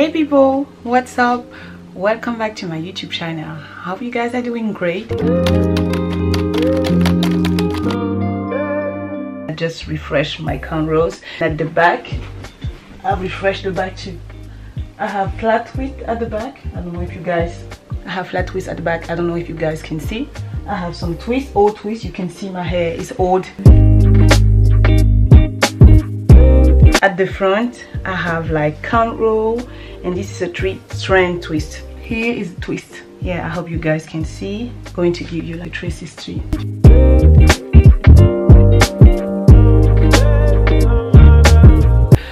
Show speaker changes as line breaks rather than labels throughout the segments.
Hey people, what's up? Welcome back to my YouTube channel. Hope you guys are doing great. I just refreshed my cornrows at the back. I've refreshed the back too. I have flat width at the back. I don't know if you guys can see. I have some twists, old twists. You can see my hair is old. At the front I have like cornrow, and this is a 3-strand twist. Here is a twist. Yeah, I hope you guys can see. I'm going to give you like traces too.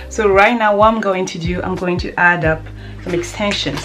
So right now what I'm going to do, I'm going to add up some extensions.